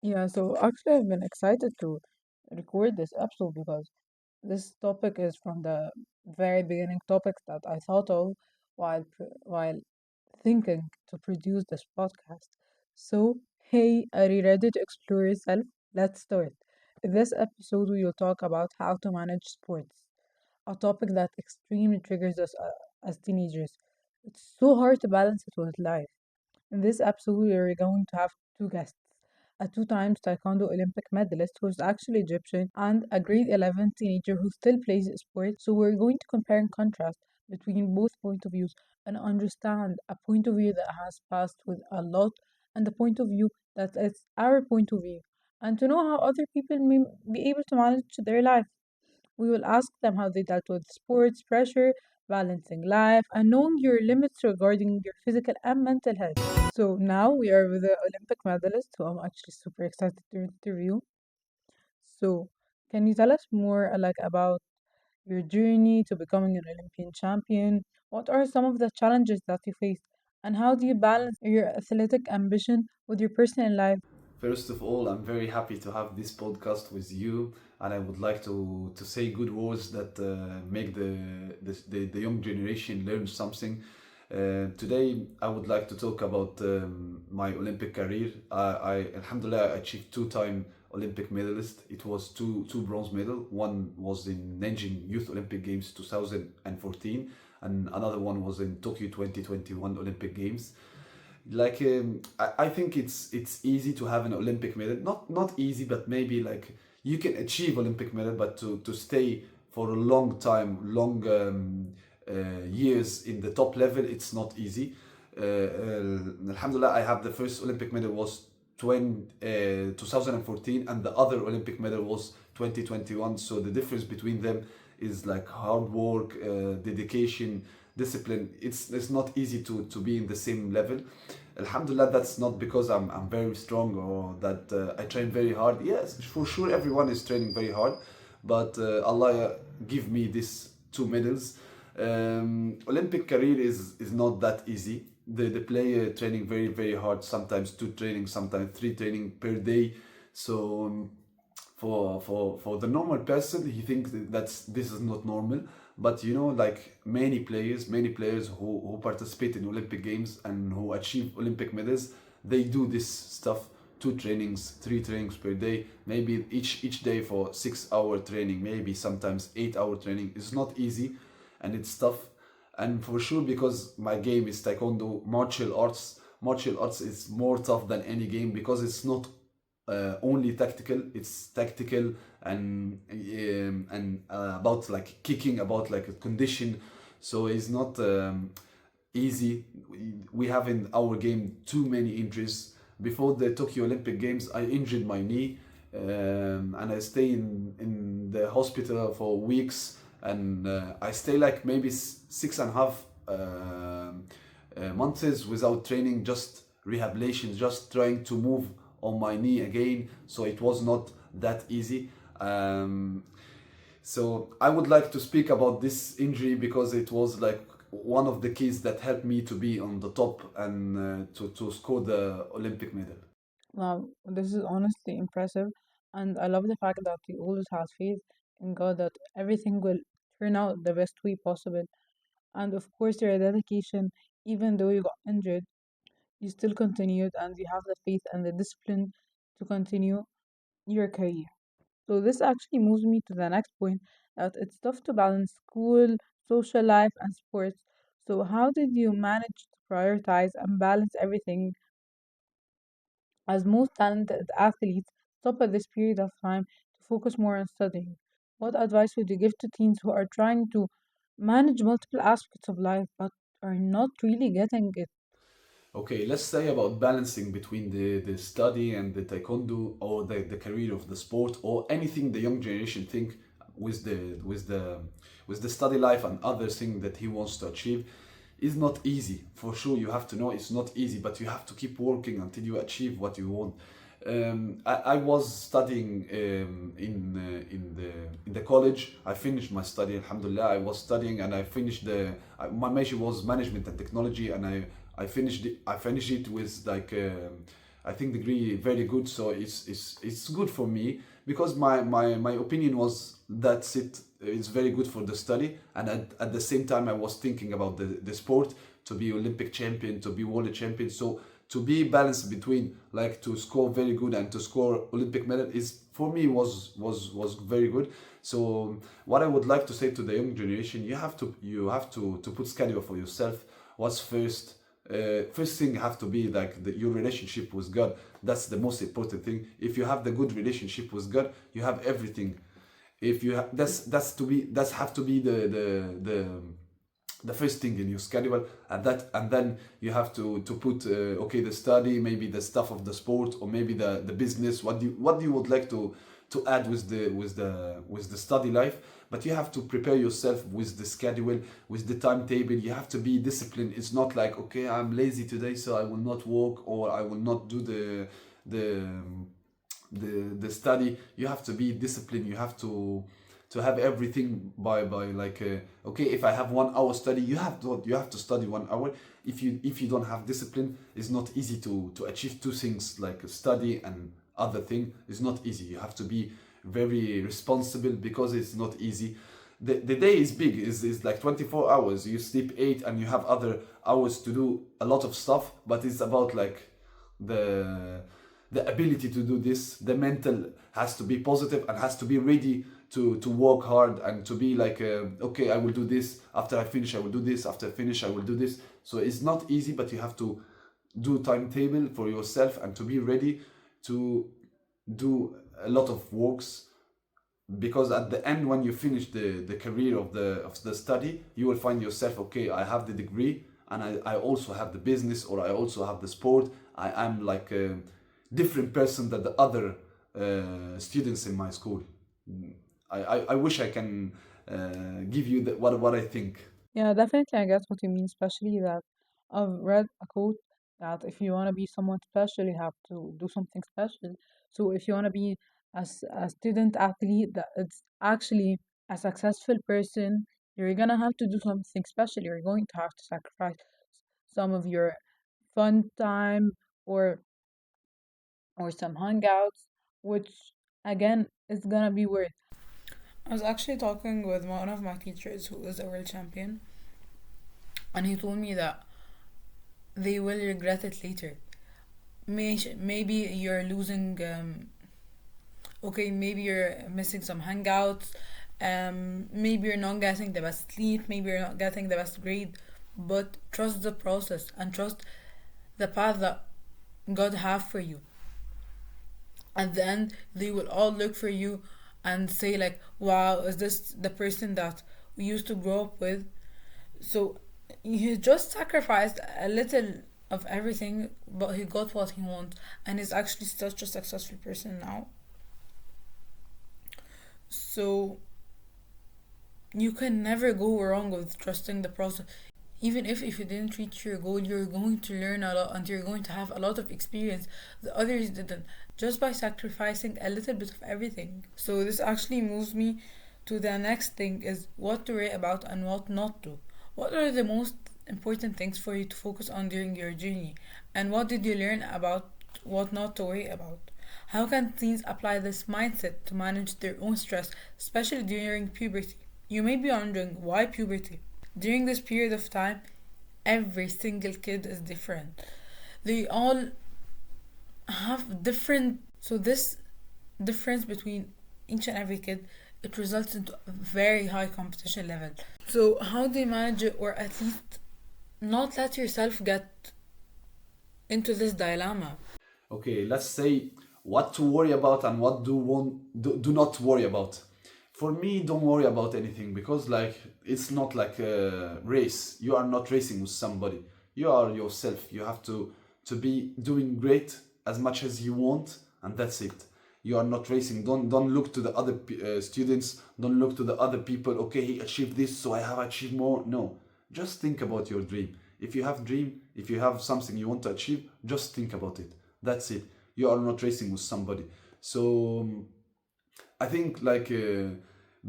Yeah, so actually, I've been excited to record this episode because this topic is from the very beginning topics that I thought of while thinking to produce this podcast. So, hey, are you ready to explore yourself? Let's start. In this episode, we will talk about how to manage sports, a topic that extremely triggers us as teenagers. It's so hard to balance it with life. In this episode, we are going to have two guests, a two times Taekwondo Olympic medalist who's actually Egyptian, and a grade 11 teenager who still plays sports. So, we're going to compare and contrast between both point of views and understand a point of view that has passed with a lot and the point of view that is our point of view, and to know how other people may be able to manage their life. We will ask them how they dealt with sports pressure, balancing life, and knowing your limits regarding your physical and mental health. So now we are with the Olympic medalist, who I'm actually super excited to interview. So, can you tell us more like about your journey to becoming an Olympian champion? What are some of the challenges that you faced, and how do you balance your athletic ambition with your personal life? First of all, I'm very happy to have this podcast with you, and I would like to say good words that make the young generation learn something. Today, I would like to talk about my Olympic career. Alhamdulillah, I achieved two-time Olympic medalist. It was two bronze medal. One was in Nanjing Youth Olympic Games 2014, and another one was in Tokyo 2021 Olympic Games. I think it's easy to have an Olympic medal. Not easy, but maybe like you can achieve Olympic medal, but to stay for a long time, long years in the top level, it's not easy. Alhamdulillah, I have the first Olympic medal was 2014, and the other Olympic medal was 2021. So the difference between them is like hard work, dedication, discipline. It's not easy to be in the same level. Alhamdulillah, that's not because I'm very strong or that I train very hard. Yes, for sure, everyone is training very hard, but Allah give me these two medals. Olympic career is not that easy. The player training very hard. Sometimes two training, sometimes three training per day. So for the normal person, he thinks that's this is not normal. But you know, like many players who participate in Olympic games and who achieve Olympic medals, they do this stuff: two trainings, three trainings per day, maybe each day for 6 hour training, maybe sometimes 8 hour training. It's not easy, and it's tough. And for sure, because my game is taekwondo, martial arts. Martial arts is more tough than any game because it's not only tactical. It's tactical and about like kicking, about like a condition. So it's not easy. We have in our game too many injuries. Before the Tokyo Olympic Games, I injured my knee, and I stay in the hospital for weeks, and I stay like maybe 6.5 months without training, just rehabilitation, just trying to move on my knee again. So it was not that easy. Um, so I would like to speak about this injury because it was like one of the keys that helped me to be on the top and to score the Olympic medal. Wow, this is honestly impressive, and I love the fact that you always have faith in God that everything will turn out the best way possible. And of course, your dedication, even though you got injured, you still continued and you have the faith and the discipline to continue your career. So, this actually moves me to the next point that it's tough to balance school, social life, and sports. So, how did you manage to prioritize and balance everything as most talented athletes stop at this period of time to focus more on studying? What advice would you give to teens who are trying to manage multiple aspects of life but are not really getting it? Okay, let's say about balancing between the study and the taekwondo or the career of the sport or anything the young generation think with the study life and other things that he wants to achieve is not easy. For sure, you have to know it's not easy, but you have to keep working until you achieve what you want. I was studying in the college. I finished my study. Alhamdulillah, I was studying and I finished my major was management and technology, and I finished it with like I think degree very good. So it's good for me because my opinion was that's it. It's very good for the study, and at the same time I was thinking about the sport, to be Olympic champion, to be world champion. So to be balanced between like to score very good and to score Olympic medal is for me was very good. So what I would like to say to the young generation, you have to put schedule for yourself. What's first? First thing have to be like your relationship with God. That's the most important thing. If you have the good relationship with God, you have everything. If you that's have to be the first thing in your schedule, and then you have to put okay, the study, maybe the stuff of the sport, or maybe the business, what do you would like to add with the study life. But you have to prepare yourself with the schedule, with the timetable. You have to be disciplined. It's not like, okay, I'm lazy today, so I will not work, or I will not do the the study. You have to be disciplined. You have to have everything by like okay, if I have 1 hour study, you have to study 1 hour. If you don't have discipline, it's not easy to achieve two things, like study and other thing. It's not easy. You have to be very responsible, because it's not easy. The day is big. Is like 24 hours. You sleep 8 and you have other hours to do a lot of stuff, but it's about like the the ability to do this. The mental has to be positive and has to be ready to work hard, and to be like okay, I will do this. After I finish, I will do this. After I finish, I will do this. So it's not easy, but you have to do timetable for yourself, and to be ready to do a lot of works. Because at the end, when you finish the career of the study, you will find yourself, okay, I have the degree, and I also have the business, or I also have the sport. I am like a different person than the other students in my school. I wish I can give you what I think. Yeah, definitely, I get what you mean, especially that I've read a quote that if you want to be someone special, you have to do something special. So if you want to be a student athlete, that it's actually a successful person, you're gonna have to do something special. You're going to have to sacrifice some of your fun time or some hangouts, which again is gonna be worth. I was actually talking with one of my teachers who is a world champion, and he told me that they will regret it later. Maybe you're losing, okay, maybe you're missing some hangouts, maybe you're not getting the best sleep, maybe you're not getting the best grade, but trust the process and trust the path that God have for you. At the end, they will all look for you and say like, wow, is this the person that we used to grow up with? So he just sacrificed a little of everything, but he got what he wants, and is actually such a successful person now. So you can never go wrong with trusting the process. Even if you didn't reach your goal, you're going to learn a lot and you're going to have a lot of experience that others didn't, just by sacrificing a little bit of everything. So this actually moves me to the next thing, is what to worry about and what not to. What are the most important things for you to focus on during your journey? And what did you learn about what not to worry about? How can teens apply this mindset to manage their own stress, especially during puberty? You may be wondering, why puberty? During this period of time, every single kid is different. They all have different, so this difference between each and every kid, it results into a very high competition level. So how do you manage it, or at least not let yourself get into this dilemma? Okay, let's say what to worry about and what do not worry about. For me, don't worry about anything, because like it's not like a race. You are not racing with somebody. You are yourself. You have to be doing great as much as you want, and that's it. You are not racing. Don't look to the other students. Don't look to the other people. Okay, he achieved this, so I have achieved more. No, just think about your dream. If you have dream, if you have something you want to achieve, just think about it. That's it. You are not racing with somebody. So I think like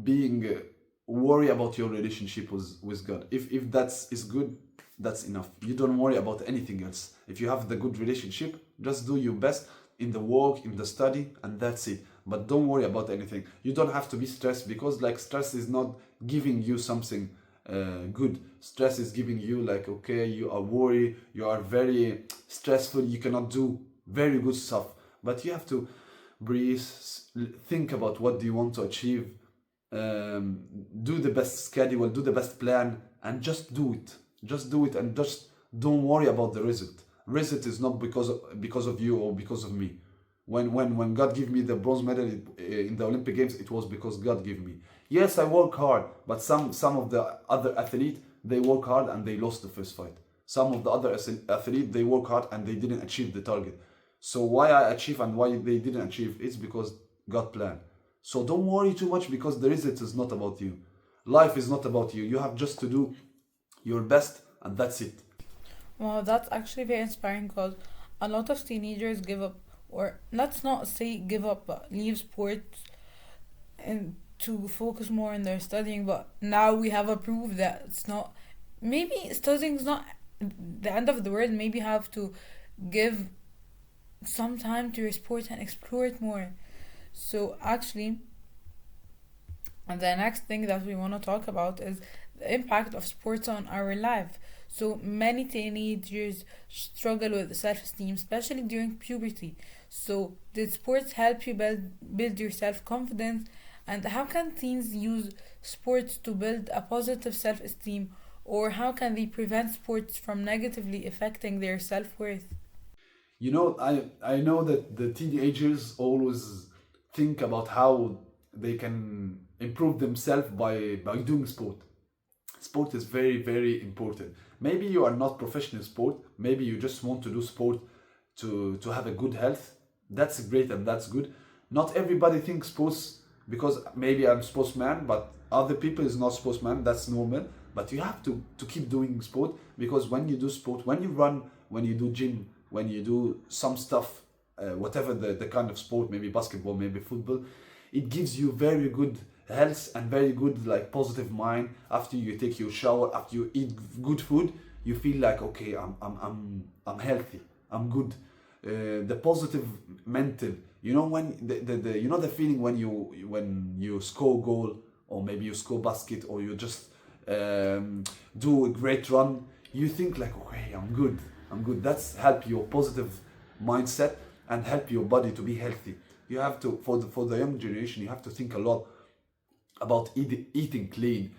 being worry about your relationship with God. If that's is good, That's enough. You don't worry about anything else. If you have the good relationship, just do your best in the work, in the study, and that's it. But don't worry about anything. You don't have to be stressed, because like stress is not giving you something good. Stress is giving you like, okay, you are worried, you are very stressful, you cannot do very good stuff. But you have to breathe, think about what do you want to achieve, do the best schedule, do the best plan, and just do it. Just do it, and just don't worry about the result. Result is not because of you or because of me. When God gave me the bronze medal in the Olympic Games, it was because God gave me. Yes, I work hard, but some of the other athletes, they work hard and they lost the first fight. Some of the other athletes, they work hard and they didn't achieve the target. So why I achieve and why they didn't achieve, it's because God planned. So don't worry too much, because the result is not about you. Life is not about you. You have just to do your best, and that's it. Well, that's actually very inspiring because a lot of teenagers give up, or let's not say give up, but leave sports and to focus more on their studying. But now we have a proof that it's not. Maybe studying is not the end of the world. Maybe you have to give some time to your sport and explore it more. So actually, and the next thing that we want to talk about is the impact of sports on our life. So many teenagers struggle with self-esteem, especially during puberty. So did sports help you build your self-confidence? And how can teens use sports to build a positive self-esteem? Or how can they prevent sports from negatively affecting their self-worth? I know that the teenagers always think about how they can improve themselves by doing sport. Sport is very, very important. Maybe you are not professional sport, maybe you just want to do sport to have a good health. That's great and that's good. Not everybody thinks sports, because maybe I'm sportsman, but other people is not sportsman. That's normal. But you have to keep doing sport, because when you do sport, when you run, when you do gym, when you do some stuff, whatever the kind of sport, maybe basketball, maybe football, it gives you very good health and very good like positive mind. After you take your shower, after you eat good food, you feel like, okay, I'm healthy, I'm good. The positive mental, when the feeling when you score goal, or maybe you score basket, or you just do a great run, you think like, okay, I'm good. That's help your positive mindset and help your body to be healthy. You have to, for the young generation, you have to think a lot about eating clean,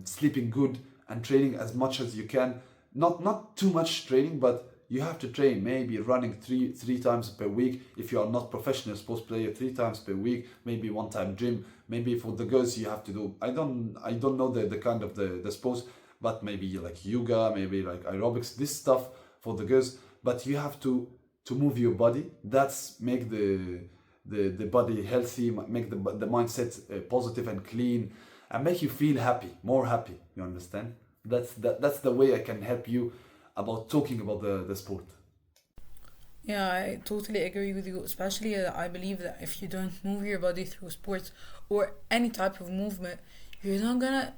sleeping good, and training as much as you can. Not too much training, but you have to train. Maybe running three times per week. If you are not professional sports player, 3 times per week. Maybe 1 time gym. Maybe for the girls you have to do. I don't know the kind of the sports, but maybe like yoga, maybe like aerobics. This stuff for the girls. But you have to move your body. That's make the body healthy, make the mindset positive and clean, and make you feel happy, more happy. You understand? That's the way I can help you about talking about the sport. Yeah, I totally agree with you. Especially, I believe that if you don't move your body through sports or any type of movement, you're not gonna.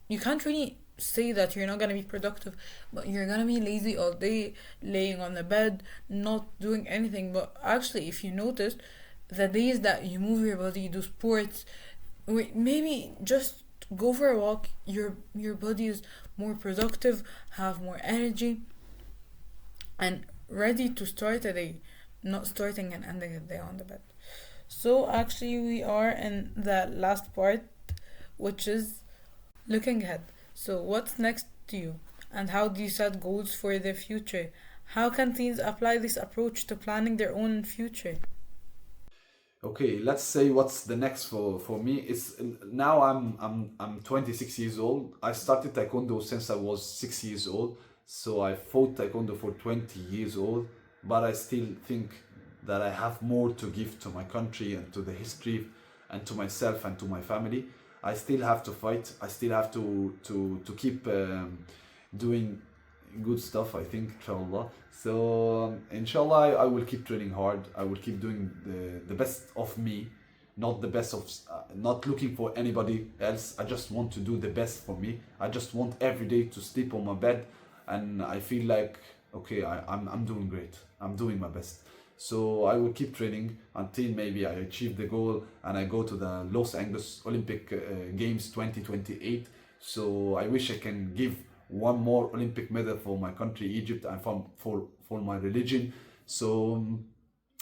You can't really say that you're not gonna be productive, but you're gonna be lazy all day, laying on the bed, not doing anything. But actually, if you notice, the days that you move your body, you do sports, maybe just go for a walk. Your body is more productive, have more energy, and ready to start a day, not starting and ending the day on the bed. So actually, we are in the last part, which is looking ahead. So what's next to you, and how do you set goals for the future? How can teens apply this approach to planning their own future? Okay, let's say what's the next for me is, now I'm 26 years old. I started taekwondo since I was 6 years old, so I fought taekwondo for 20 years old. But I still think that I have more to give to my country and to the history and to myself and to my family. I still have to fight. I still have to keep doing good stuff, I think, inshallah. So inshallah, I will keep training hard. I will keep doing the best of me, not the best of, not looking for anybody else. I just want to do the best for me. I just want every day to sleep on my bed, and I feel like okay, I'm doing great. I'm doing my best. So I will keep training until maybe I achieve the goal and I go to the Los Angeles Olympic Games 2028. So I wish I can give one more Olympic medal for my country, Egypt, and for my religion. So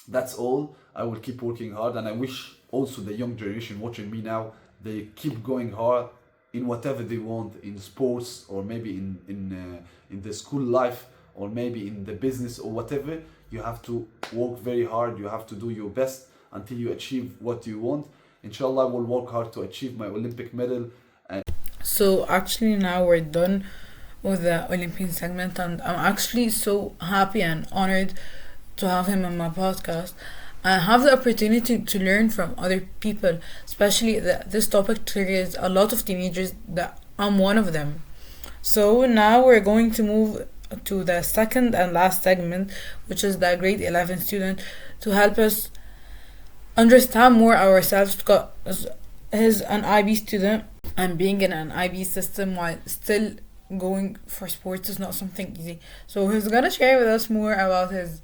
that's all. I will keep working hard, and I wish also the young generation watching me now, they keep going hard in whatever they want, in sports, or maybe in the school life, or maybe in the business, or whatever. You have to work very hard. You have to do your best until you achieve what you want. Inshallah, I will work hard to achieve my Olympic medal. So actually now we're done with the Olympian segment, and I'm actually so happy and honored to have him on my podcast and have the opportunity to learn from other people, especially that this topic triggers a lot of teenagers that I'm one of them. So now we're going to move to the second and last segment, which is the grade 11 student, to help us understand more ourselves because he's an IB student, and being in an IB system while still going for sports is not something easy. So he's gonna share with us more about his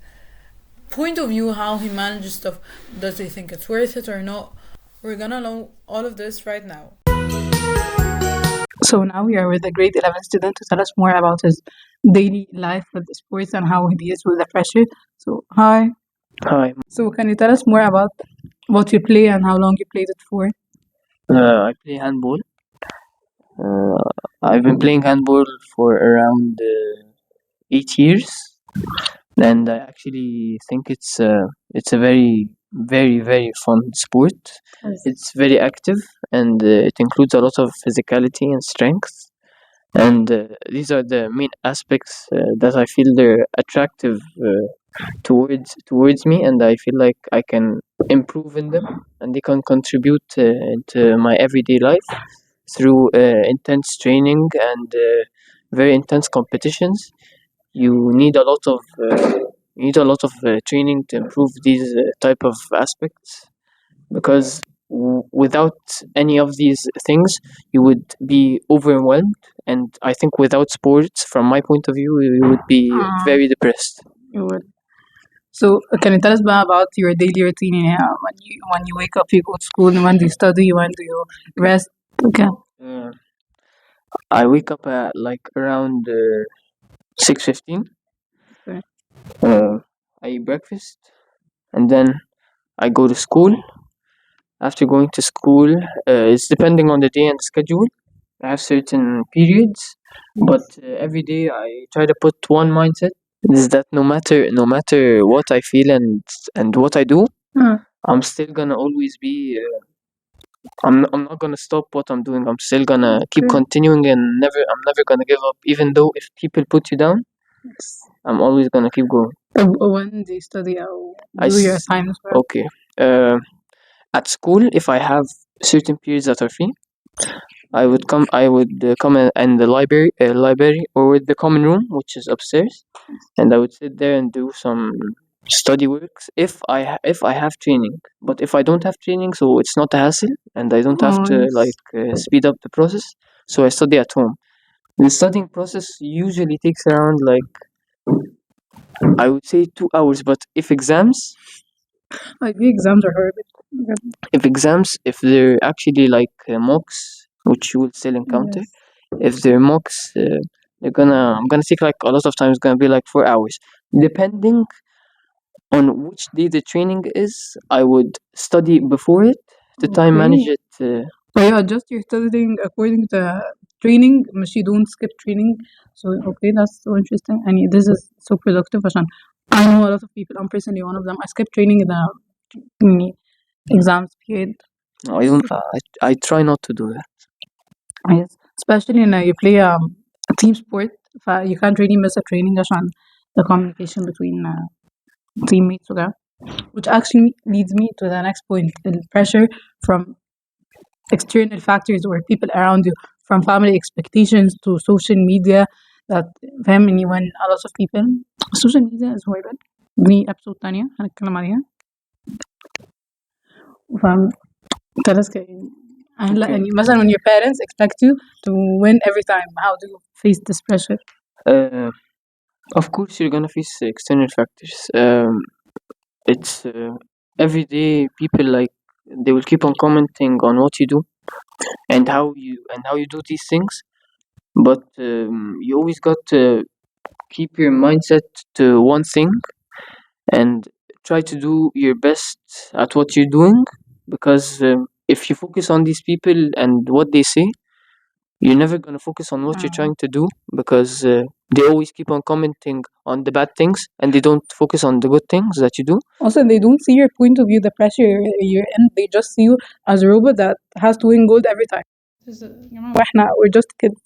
point of view, how he manages stuff, does he think it's worth it or not. We're gonna know all of this right now. So now we are with a grade 11 student to tell us more about his daily life with the sports and how he deals with the pressure. So, hi. Hi, So, can you tell us more about what you play and how long you played it for? I play handball. Uh, I've been playing handball for around 8 years, and I actually think it's a very, very, very fun sport. Yes. It's very active, and it includes a lot of physicality and strength. And these are the main aspects that I feel they're attractive towards me, and I feel like I can improve in them, and they can contribute into my everyday life through intense training and very intense competitions. You need a lot of training to improve these type of aspects, because without any of these things you would be overwhelmed, and I think without sports, from my point of view, you would be very depressed. You would. So, can you tell us about your daily routine? Yeah, when you wake up, you go to school, and when do you study? When do you rest? Okay. uh, I wake up at like around 6:15. Okay. I eat breakfast, and then I go to school. After going to school, it's depending on the day and schedule. I have certain periods, but every day I try to put one mindset: is that no matter what I feel and what I do, I'm still gonna always be. I'm not gonna stop what I'm doing. I'm still gonna keep Okay. continuing, and I'm never gonna give up, even though if people put you down. Yes. I'm always gonna keep going. When do you study or I do your s- assignments? okay. At school, if I have certain periods that are free, I would come in the library or with the common room, which is upstairs, and I would sit there and do some study works if I have training. But if I don't have training, so it's not a hassle, and I don't have to speed up the process, so I study at home. The studying process usually takes around, like, I would say 2 hours, but if exams, Like the exams are horrible. if they're actually like mocks, which you will still encounter, Yes. if they're mocks, I'm gonna take like a lot of time. It's gonna be like 4 hours, depending on which day the training is. I would study before it to time manage Okay. it. So you adjust your studying according to training, مش you don't skip training. So okay, that's so interesting. And this is so productive عشان I know a lot of people. I'm personally one of them. I skip training in the exams period. No, I don't. I try not to do that. Yes. Especially when you play a team sport, you can't really miss a training عشان the communication between teammates وكده. Which actually leads me to the next point, the pressure from external factors or people around you, from family expectations to social media that فاهمني when a lot of people social media is horrible. دي episode تانية هنتكلم عليها. فاهم خلاص هلا Okay. يعني مثلا when your parents expect you to win every time, how do you face this pressure? Uh, of course, you're gonna face external factors. It's every day people like they will keep on commenting on what you do and how you do these things. But you always got to keep your mindset to one thing and try to do your best at what you're doing because if you focus on these people and what they say, you're never going to focus on what you're trying to do because they always keep on commenting on the bad things and they don't focus on the good things that you do. Also, they don't see your point of view, the pressure you're in. They just see you as a robot that has to win gold every time. We're just kids.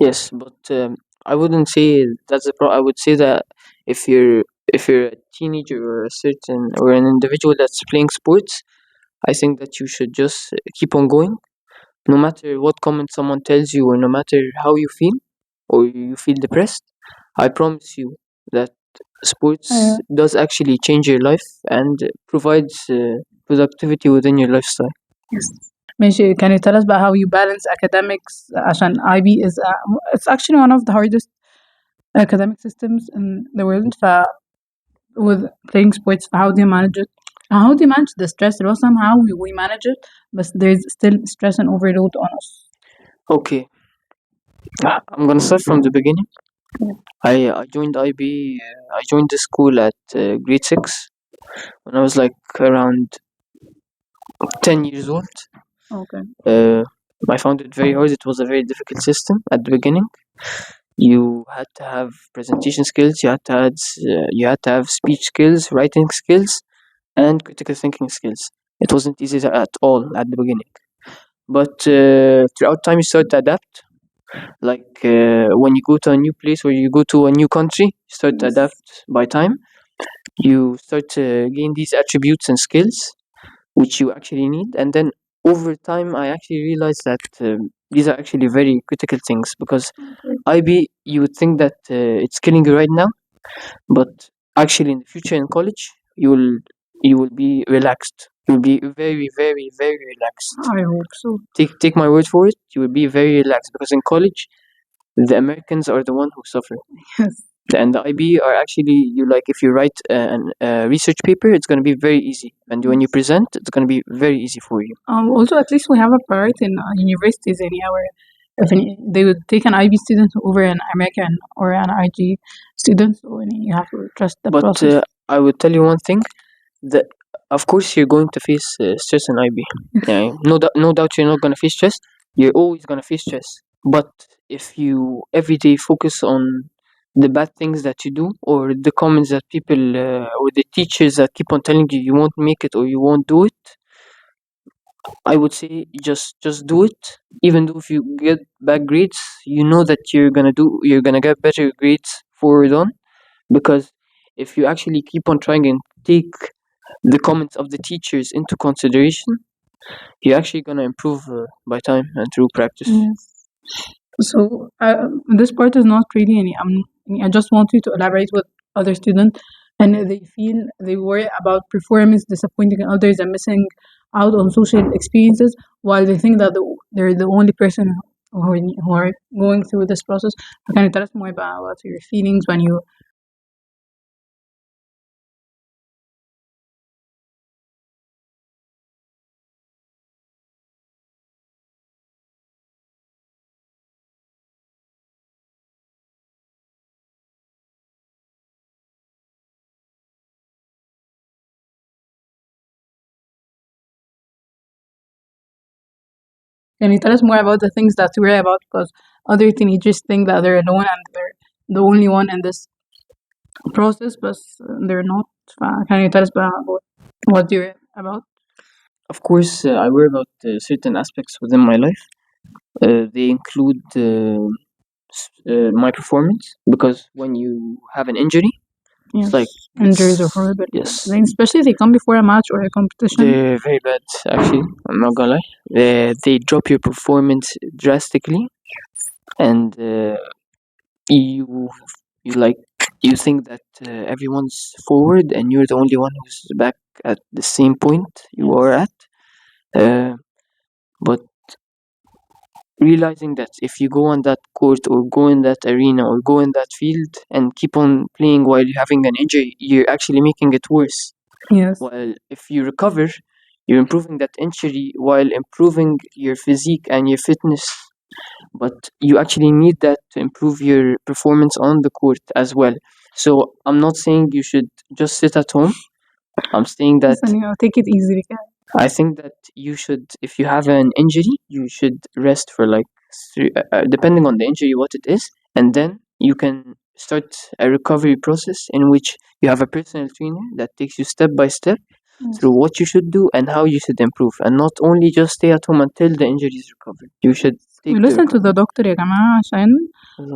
Yes, but I wouldn't say that's the I would say that if you're if you're a teenager or a certain or an individual that's playing sports, I think that you should just keep on going, no matter what comment someone tells you, or no matter how you feel, or you feel depressed. I promise you that sports does actually change your life and provides productivity within your lifestyle. Yes. ماشي, can you tell us about how you balance academics عشان IB is it's actually one of the hardest academic systems in the world with playing sports, how do you manage it? How do you manage the stress? Well, somehow we manage it, but there's still stress and overload on us. Okay, I'm gonna start from the beginning. Yeah. I joined IB. I joined the school at grade 6 when I was like around 10 years old. Okay. I found it very hard. It was a very difficult system at the beginning. You had to have presentation skills. You had to have speech skills, writing skills, and critical thinking skills. It wasn't easy at all at the beginning. But throughout time, you start to adapt. Like when you go to a new place or you go to a new country, you start to adapt by time. You start to gain these attributes and skills which you actually need, and then over time I actually realized that these are actually very critical things because IB, you would think that it's killing you right now, but actually in the future in college you will be relaxed. You'll be very very very relaxed. I hope so. Take my word for it, you will be very relaxed because in college the Americans are the one who suffer. Yes. And the IB are actually, you like, if you write a research paper, it's going to be very easy, and when you present, it's going to be very easy for you. Also, at least we have a part in universities in our. If they would take an IB student over an American or an IG student, so you have to trust the But process. I would tell you one thing, that of course you're going to face stress in IB. Yeah, no doubt you're not going to face stress. You're always going to face stress. But if you every day focus on the bad things that you do, or the comments that people or the teachers that keep on telling you you won't make it or you won't do it, I would say just do it. Even though if you get bad grades, you know that you're gonna get better grades forward on, because if you actually keep on trying and take the comments of the teachers into consideration, you're actually gonna improve by time and through practice. Yes. So this part is not really any. I just want you to elaborate with other students, and they worry about performance, disappointing others, and missing out on social experiences, while they think that they're the only person who are going through this process. So can you tell us more about your feelings when you? Can you tell us more about the things that you worry about? Because other teenagers think that they're alone and they're the only one in this process, but they're not. Can you tell us about what you're about? Of course, I worry about certain aspects within my life. They include my performance, because when you have an injury, Yes. it's like Injuries are horrible. yes, Especially if they come before a match or a competition. they're very bad. Actually, I'm not gonna lie. They drop your performance drastically, and you you like you think that everyone's forward and you're the only one who's back at the same point you are at. but realizing that if you go on that court or go in that arena or go in that field and keep on playing while you're having an injury, you're actually making it worse. Yes. While if you recover, you're improving that injury while improving your physique and your fitness. But you actually need that to improve your performance on the court as well. So I'm not saying you should just sit at home. I'm saying that Listen, take it easy. I think that you should, if you have an injury, you should rest for like depending on the injury, what it is, and then you can start a recovery process in which you have a personal trainer that takes you step by step through what you should do and how you should improve, and not only just stay at home until the injury is recovered. You should take We the listen to the recovery. doctor يا جماعة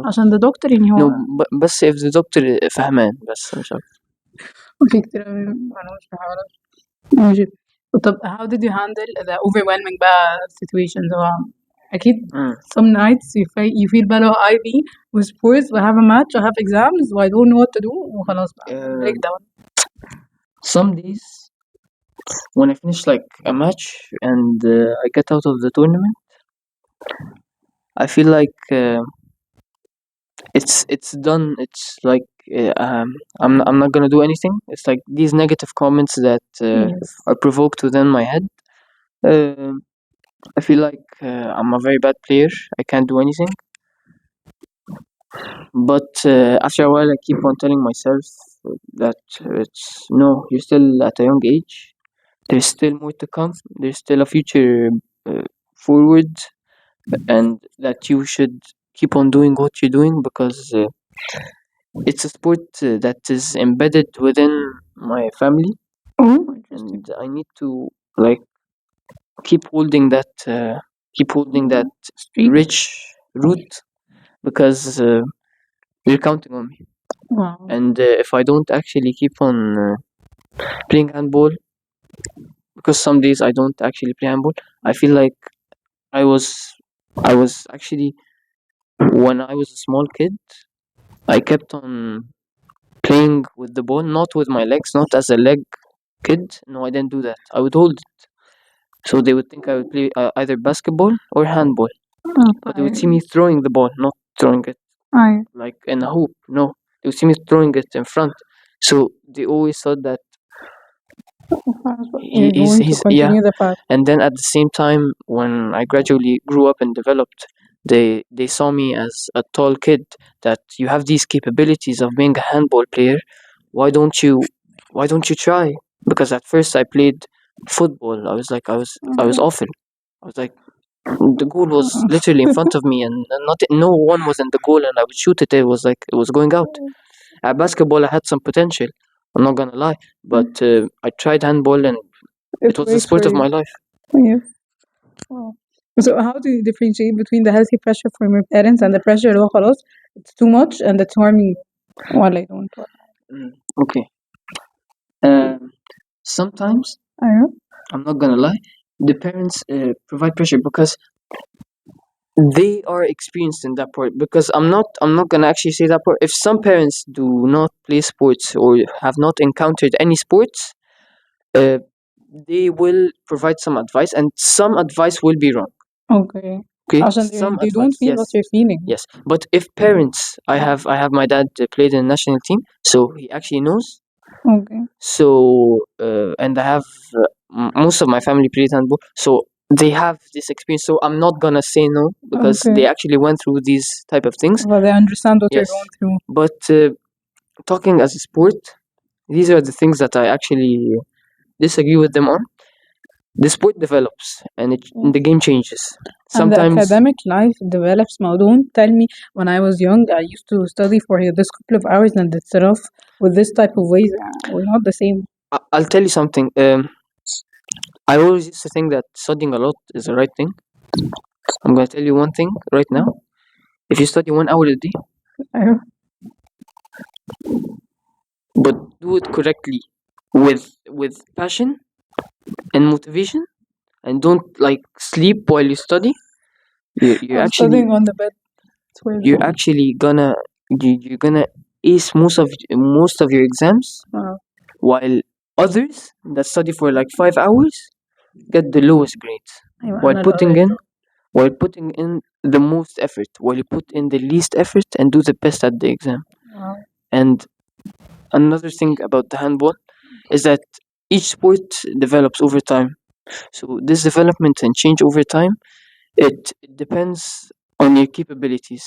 عشان the doctor يعني No, هو بس if the doctor فهمان بس مش أكتر. في كتير أوي ملهمش في حوارات. ماشي. طب how did you handle the overwhelming بقى situations هو أكيد some nights you feel بقى اللي هو I be with sports I have a match I have exams I don't know what to do وخلاص بقى break down. Some days when I finish like a match and I get out of the tournament, I feel like it's done. It's like I'm not gonna do anything. It's like these negative comments that Yes. are provoked within my head. I feel like I'm a very bad player. I can't do anything. But after a while, I keep on telling myself that it's no, you're still at a young age. There's still more to come. There's still a future forward, and that you should keep on doing what you're doing because it's a sport that is embedded within my family, Oh, interesting. and I need to like keep holding that Streak. rich root because they're counting on me. Wow. And if I don't actually keep on playing handball, because some days I don't actually play handball, I feel like I was actually when I was a small kid, I kept on playing with the ball, not with my legs, not as a leg kid. No, I didn't do that. I would hold it. So they would think I would play either basketball or handball. But they would see me throwing the ball, not throwing it like in a hoop. No, they would see me throwing it in front. So they always thought that You're going to continue the path. And then at the same time, when I gradually grew up and developed, they saw me as a tall kid. That you have these capabilities of being a handball player. Why don't you try? Because at first I played football. I was awful. I was like, the goal was literally in front of me, and no one was in the goal, and I would shoot it. It was like it was going out. At basketball, I had some potential. I'm not gonna lie, but I tried handball, and it was the sport of my life. Yes. Wow. So how do you differentiate between the healthy pressure from your parents and the pressure اللي هو خلاص it's too much and it's harming you while I don't? Okay. Sometimes أيوه. I'm not gonna lie, the parents provide pressure because they are experienced in that part. Because I'm not gonna actually say that part. If some parents do not play sports or have not encountered any sports, they will provide some advice, and some advice will be wrong. Okay. Okay, عشان they don't feel what you're feeling. Yes, but if parents, I have my dad played in the national team, so he actually knows. Okay. So and I have most of my family played handball, so they have this experience. So I'm not gonna say no because Okay. they actually went through these type of things. Well, they understand what Yes. you're going through. But talking as a sport, these are the things that I actually disagree with them on. The sport develops and the game changes. And the Sometimes academic life develops. Now, don't tell me when I was young, I used to study for this couple of hours and it's rough with this type of ways. We're not the same. I'll tell you something. I always used to think that studying a lot is the right thing. I'm gonna tell you one thing right now. If you study 1 hour a day, أيوه. but do it correctly with passion and motivation, and don't like sleep while you study, you're I'm actually studying on the bed. you're actually gonna you're gonna ace most of your exams, Wow. while others that study for like 5 hours get the lowest grades. أيوة while أنا اللي putting in قريته. while putting in the most effort, while you put in the least effort and do the best at the exam. Wow. And another thing about the handball is that each sport develops over time. So this development and change over time, it depends on your capabilities.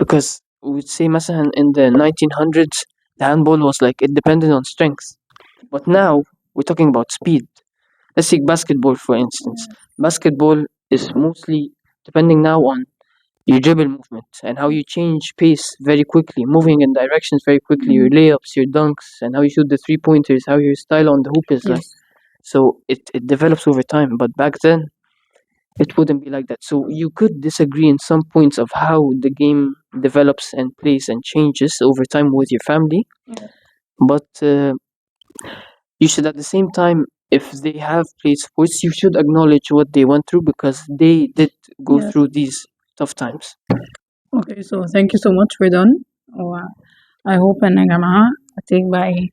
Because we would say مثلا in the 1900s, the handball was like it depended on strength. But now we're talking about speed. Let's take basketball for instance. Yes. Basketball is mostly depending now on your dribble movement and how you change pace very quickly, moving in directions very quickly, your Mm. layups, your dunks, and how you shoot the 3 pointers, how your style on the hoop is like. Yes. So it develops over time. But back then, it wouldn't be like that. So you could disagree in some points of how the game develops and plays and changes over time with your family. Yes. But you should at the same time, if they have played sports, you should acknowledge what they went through because they did go Yes. through these tough times. Okay, so thank you so much. We're done. وI hope إن يا جماعة هتيجي بقى إيه